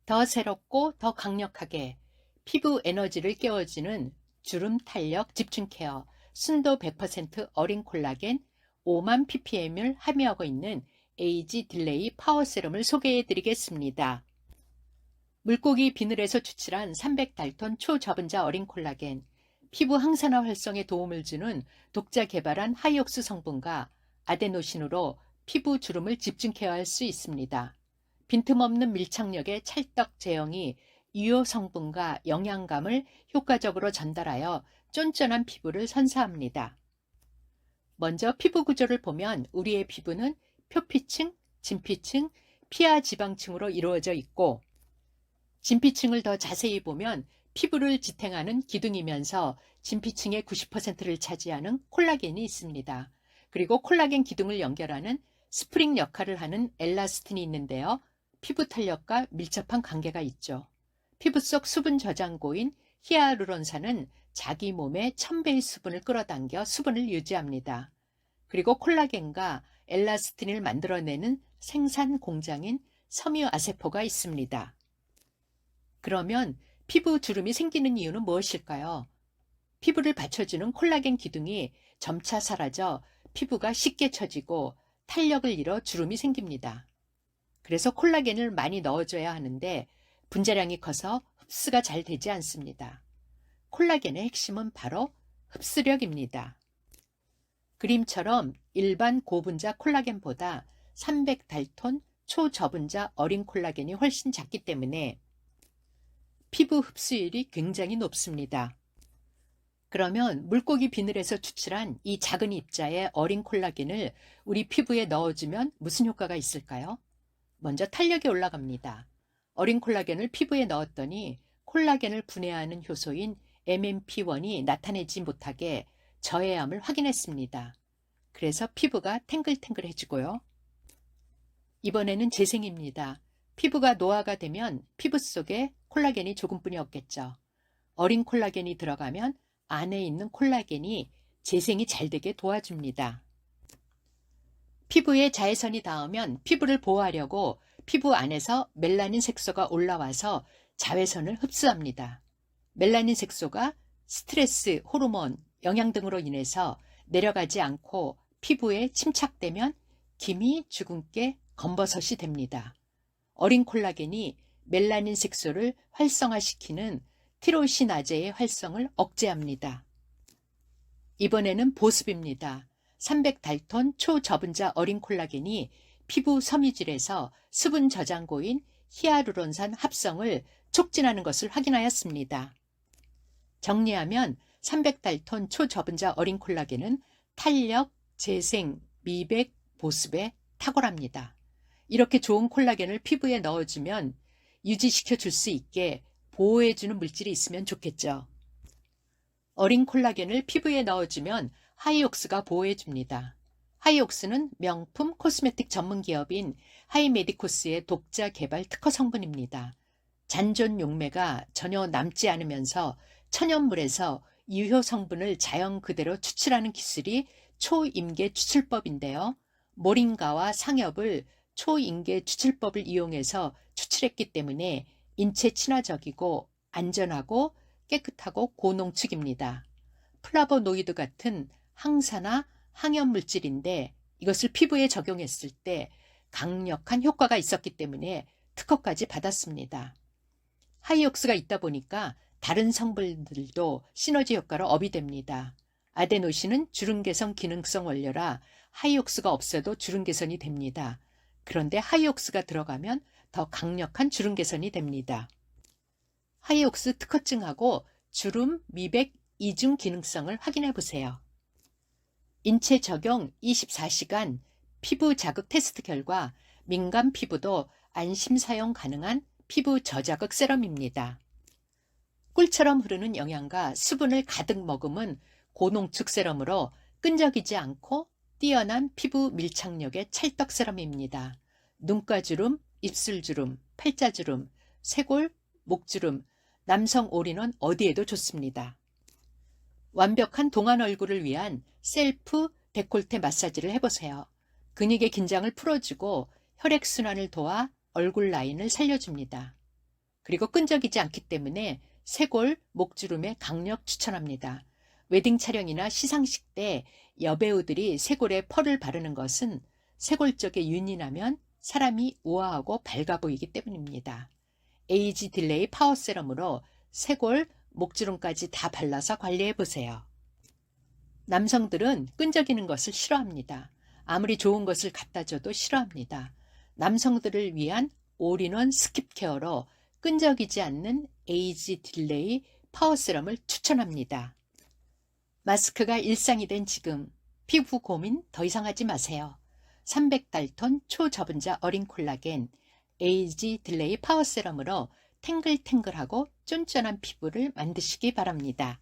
더 새롭고 더 강력하게 피부 에너지를 깨워주는 주름 탄력 집중 케어 순도 100% 어린 콜라겐 5만 ppm을 함유하고 있는 에이지 딜레이 파워 세럼을 소개해 드리겠습니다. 물고기 비늘에서 추출한 300달톤 초저분자 어린 콜라겐, 피부 항산화 활성에 도움을 주는 독자 개발한 하이옥스 성분과 아데노신으로 피부 주름을 집중 케어할 수 있습니다. 빈틈없는 밀착력의 찰떡 제형이 유효 성분과 영양감을 효과적으로 전달하여 쫀쫀한 피부를 선사합니다. 먼저 피부 구조를 보면 우리의 피부는 표피층, 진피층, 피하 지방층으로 이루어져 있고 진피층을 더 자세히 보면 피부를 지탱하는 기둥이면서 진피층의 90%를 차지하는 콜라겐이 있습니다. 그리고 콜라겐 기둥을 연결하는 스프링 역할을 하는 엘라스틴이 있는데요. 피부 탄력과 밀접한 관계가 있죠. 피부 속 수분 저장고인 히아루론산은 자기 몸의 1000배의 수분을 끌어당겨 수분을 유지합니다. 그리고 콜라겐과 엘라스틴을 만들어내는 생산 공장인 섬유아세포가 있습니다. 그러면 피부 주름이 생기는 이유는 무엇일까요? 피부를 받쳐주는 콜라겐 기둥이 점차 사라져 피부가 쉽게 처지고 탄력을 잃어 주름이 생깁니다. 그래서 콜라겐을 많이 넣어줘야 하는데 분자량이 커서 흡수가 잘 되지 않습니다. 콜라겐의 핵심은 바로 흡수력입니다. 그림처럼 일반 고분자 콜라겐보다 300달톤 초저분자 어린 콜라겐이 훨씬 작기 때문에 피부 흡수율이 굉장히 높습니다. 그러면 물고기 비늘에서 추출한 이 작은 입자의 어린 콜라겐을 우리 피부에 넣어주면 무슨 효과가 있을까요? 먼저 탄력이 올라갑니다. 어린 콜라겐을 피부에 넣었더니 콜라겐을 분해하는 효소인 MMP1이 나타내지 못하게 저해함을 확인했습니다. 그래서 피부가 탱글탱글해지고요. 이번에는 재생입니다. 피부가 노화가 되면 피부 속에 콜라겐이 조금뿐이 없겠죠. 어린 콜라겐이 들어가면 안에 있는 콜라겐이 재생이 잘 되게 도와줍니다. 피부에 자외선이 닿으면 피부를 보호하려고 피부 안에서 멜라닌 색소가 올라와서 자외선을 흡수합니다. 멜라닌 색소가 스트레스, 호르몬, 영양 등으로 인해서 내려가지 않고 피부에 침착되면 기미, 주근깨, 검버섯이 됩니다. 어린 콜라겐이 멜라닌 색소를 활성화시키는 티로시나제의 활성을 억제합니다. 이번에는 보습입니다. 300달톤 초저분자 어린 콜라겐이 피부 섬유질에서 수분 저장고인 히아루론산 합성을 촉진하는 것을 확인하였습니다. 정리하면 300달톤 초저분자 어린 콜라겐은 탄력, 재생, 미백, 보습에 탁월합니다. 이렇게 좋은 콜라겐을 피부에 넣어주면 유지시켜 줄 수 있게 보호해주는 물질이 있으면 좋겠죠. 어린 콜라겐을 피부에 넣어주면 하이옥스가 보호해줍니다. 하이옥스는 명품 코스메틱 전문 기업인 하이메디코스의 독자 개발 특허 성분입니다. 잔존 용매가 전혀 남지 않으면서 천연물에서 유효 성분을 자연 그대로 추출하는 기술이 초임계 추출법인데요. 모링가와 상엽을 초임계 추출법을 이용해서 추출했기 때문에 인체 친화적이고 안전하고 깨끗하고 고농축입니다. 플라보노이드 같은 항산화 항염 물질인데 이것을 피부에 적용했을 때 강력한 효과가 있었기 때문에 특허까지 받았습니다. 하이옥스가 있다 보니까 다른 성분들도 시너지 효과로 업이 됩니다. 아데노신은 주름 개선 기능성 원료라 하이옥스가 없어도 주름 개선이 됩니다. 그런데 하이옥스가 들어가면 더 강력한 주름 개선이 됩니다. 하이옥스 특허증하고 주름, 미백, 이중 기능성을 확인해 보세요. 인체 적용 24시간 피부 자극 테스트 결과 민감 피부도 안심 사용 가능한 피부 저자극 세럼입니다. 꿀처럼 흐르는 영양과 수분을 가득 머금은 고농축 세럼으로 끈적이지 않고 뛰어난 피부 밀착력의 찰떡 세럼입니다. 눈가주름, 입술주름, 팔자주름, 쇄골, 목주름, 남성 올인원 어디에도 좋습니다. 완벽한 동안 얼굴을 위한 셀프 데콜테 마사지를 해보세요. 근육의 긴장을 풀어주고 혈액순환을 도와 얼굴 라인을 살려줍니다. 그리고 끈적이지 않기 때문에 쇄골, 목주름에 강력 추천합니다. 웨딩 촬영이나 시상식 때 여배우들이 쇄골에 펄을 바르는 것은 쇄골 쪽에 윤이 나면 사람이 우아하고 밝아 보이기 때문입니다. 에이지 딜레이 파워 세럼으로 쇄골, 목주름까지 다 발라서 관리해 보세요. 남성들은 끈적이는 것을 싫어합니다. 아무리 좋은 것을 갖다 줘도 싫어합니다. 남성들을 위한 올인원 스킵케어로 끈적이지 않는 에이지 딜레이 파워 세럼을 추천합니다. 마스크가 일상이 된 지금 피부 고민 더 이상 하지 마세요. 300달톤 초저분자 어린 콜라겐 에이지 딜레이 파워 세럼으로 탱글탱글하고 쫀쫀한 피부를 만드시기 바랍니다.